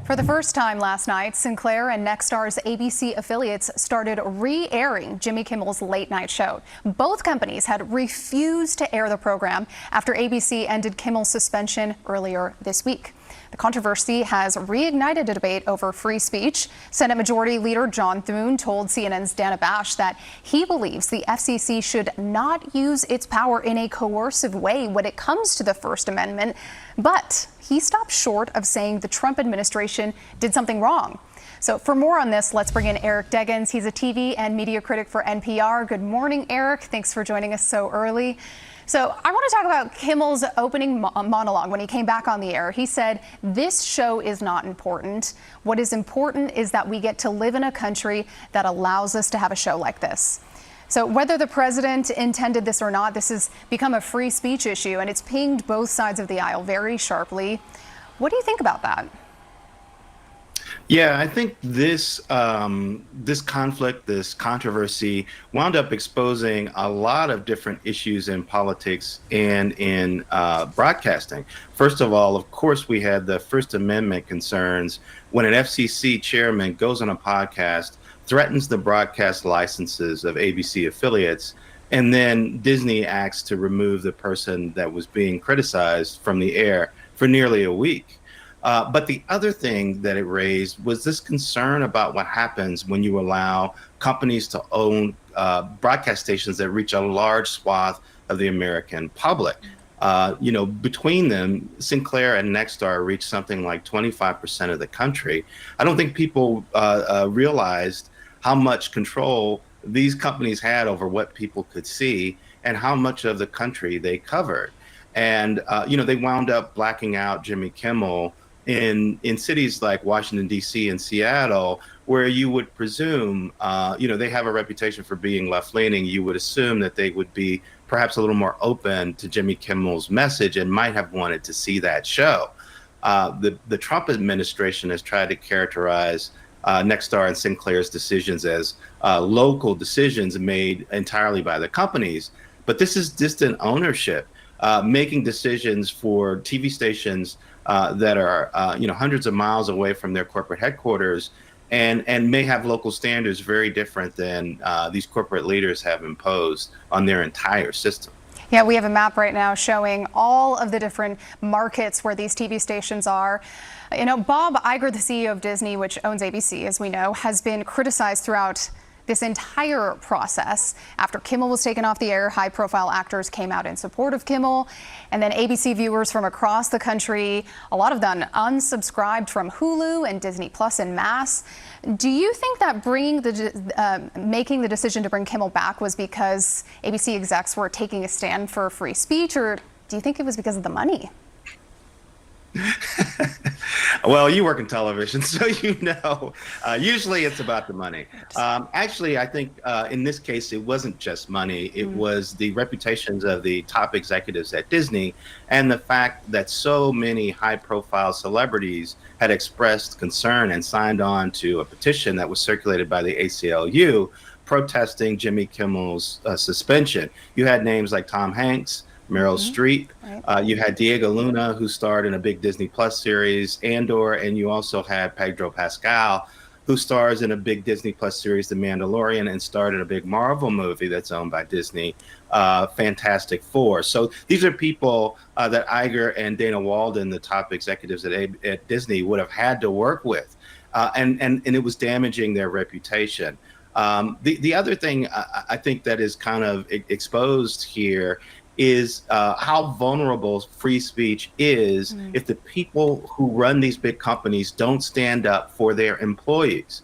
For the first time last night, Sinclair and Nexstar's ABC affiliates started re-airing Jimmy Kimmel's late night show. Both companies had refused to air the program after ABC ended Kimmel's suspension earlier this week. The controversy has reignited a debate over free speech. Senate Majority Leader John Thune told CNN's Dana Bash that he believes the FCC should not use its power in a coercive way when it comes to the First Amendment, but he stopped short of saying the Trump administration did something wrong. So for more on this, let's bring in Eric Deggans. He's a TV and media critic for NPR. Good morning, Eric. Thanks for joining us so early. So I want to talk about Kimmel's opening monologue when he came back on the air. He said, "This show is not important. What is important is that we get to live in a country that allows us to have a show like this." So whether the president intended this or not, this has become a free speech issue, and it's pinged both sides of the aisle very sharply. What do you think about that? Yeah, I think this conflict, this controversy, wound up exposing a lot of different issues in politics and in broadcasting. First of all, of course, we had the First Amendment concerns when an FCC chairman goes on a podcast, threatens the broadcast licenses of ABC affiliates, and then Disney acts to remove the person that was being criticized from the air for nearly a week. But the other thing that it raised was this concern about what happens when you allow companies to own broadcast stations that reach a large swath of the American public. Between them, Sinclair and Nexstar reach something like 25% of the country. I don't think people realized how much control these companies had over what people could see and how much of the country they covered. And, they wound up blacking out Jimmy Kimmel in cities like Washington, D.C. and Seattle, where you would presume, they have a reputation for being left-leaning. You would assume that they would be perhaps a little more open to Jimmy Kimmel's message and might have wanted to see that show. The Trump administration has tried to characterize Nexstar and Sinclair's decisions as local decisions made entirely by the companies. But this is distant ownership, making decisions for TV stations that are hundreds of miles away from their corporate headquarters and may have local standards very different than these corporate leaders have imposed on their entire system. Yeah, we have a map right now showing all of the different markets where these TV stations are. Bob Iger, the CEO of Disney, which owns ABC, as we know, has been criticized throughout this entire process. After Kimmel was taken off the air, high-profile actors came out in support of Kimmel, and then ABC viewers from across the country, a lot of them unsubscribed from Hulu and Disney Plus en masse. Do you think that making the decision to bring Kimmel back was because ABC execs were taking a stand for free speech, or do you think it was because of the money? Well, you work in television, so usually it's about the money. Actually, I think in this case, it wasn't just money. It was the reputations of the top executives at Disney and the fact that so many high-profile celebrities had expressed concern and signed on to a petition that was circulated by the ACLU protesting Jimmy Kimmel's suspension. You had names like Tom Hanks, Meryl Streep. Right. You had Diego Luna, who starred in a big Disney Plus series, Andor, and you also had Pedro Pascal, who stars in a big Disney Plus series, The Mandalorian, and starred in a big Marvel movie that's owned by Disney, Fantastic Four. So these are people that Iger and Dana Walden, the top executives at Disney, would have had to work with, and it was damaging their reputation. The other thing I think that is kind of exposed here is how vulnerable free speech is if the people who run these big companies don't stand up for their employees.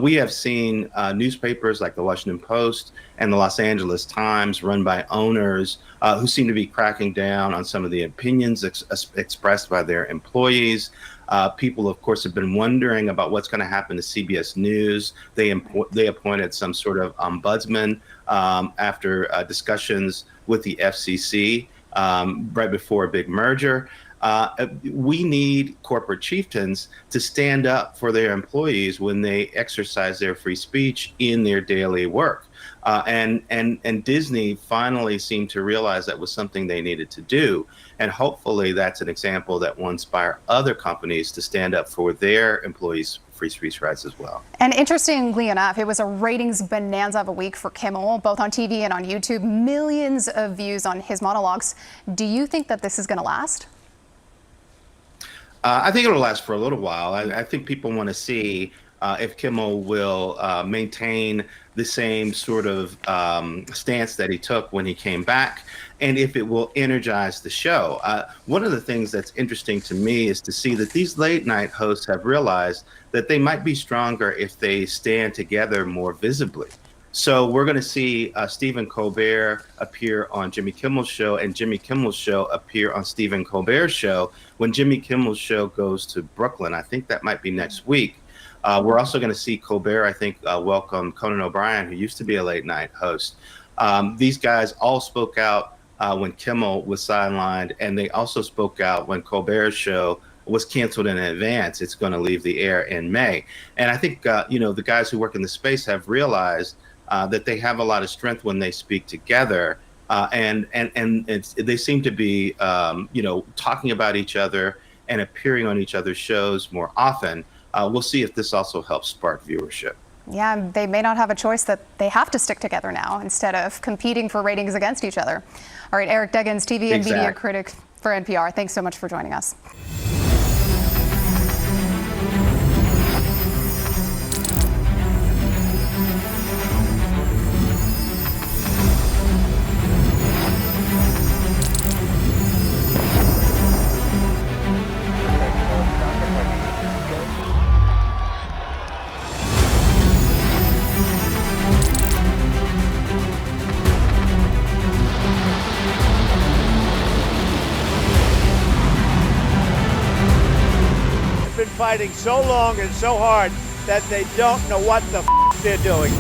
We have seen newspapers like the Washington Post and the Los Angeles Times, run by owners who seem to be cracking down on some of the opinions expressed by their employees. People, of course, have been wondering about what's going to happen to CBS News. They appointed some sort of ombudsman after discussions with the FCC right before a big merger. We need corporate chieftains to stand up for their employees when they exercise their free speech in their daily work. And Disney finally seemed to realize that was something they needed to do. And hopefully that's an example that will inspire other companies to stand up for their employees' free speech rights as well. And interestingly enough, it was a ratings bonanza of a week for Kimmel, both on TV and on YouTube. Millions of views on his monologues. Do you think that this is going to last? I think it'll last for a little while. I think people want to see if Kimmel will maintain the same sort of stance that he took when he came back, and if it will energize the show. One of the things that's interesting to me is to see that these late night hosts have realized that they might be stronger if they stand together more visibly. So we're going to see Stephen Colbert appear on Jimmy Kimmel's show, and Jimmy Kimmel's show appear on Stephen Colbert's show when Jimmy Kimmel's show goes to Brooklyn. I think that might be next week. We're also going to see Colbert, I think, welcome Conan O'Brien, who used to be a late night host. These guys all spoke out when Kimmel was sidelined, and they also spoke out when Colbert's show was canceled in advance. It's going to leave the air in May. And I think, the guys who work in the space have realized that they have a lot of strength when they speak together. And they seem to be, talking about each other and appearing on each other's shows more often. We'll see if this also helps spark viewership. Yeah, they may not have a choice that they have to stick together now instead of competing for ratings against each other. All right, Eric Deggans, TV and media critic for NPR. Thanks so much for joining us. Fighting so long and so hard that they don't know what the they're doing.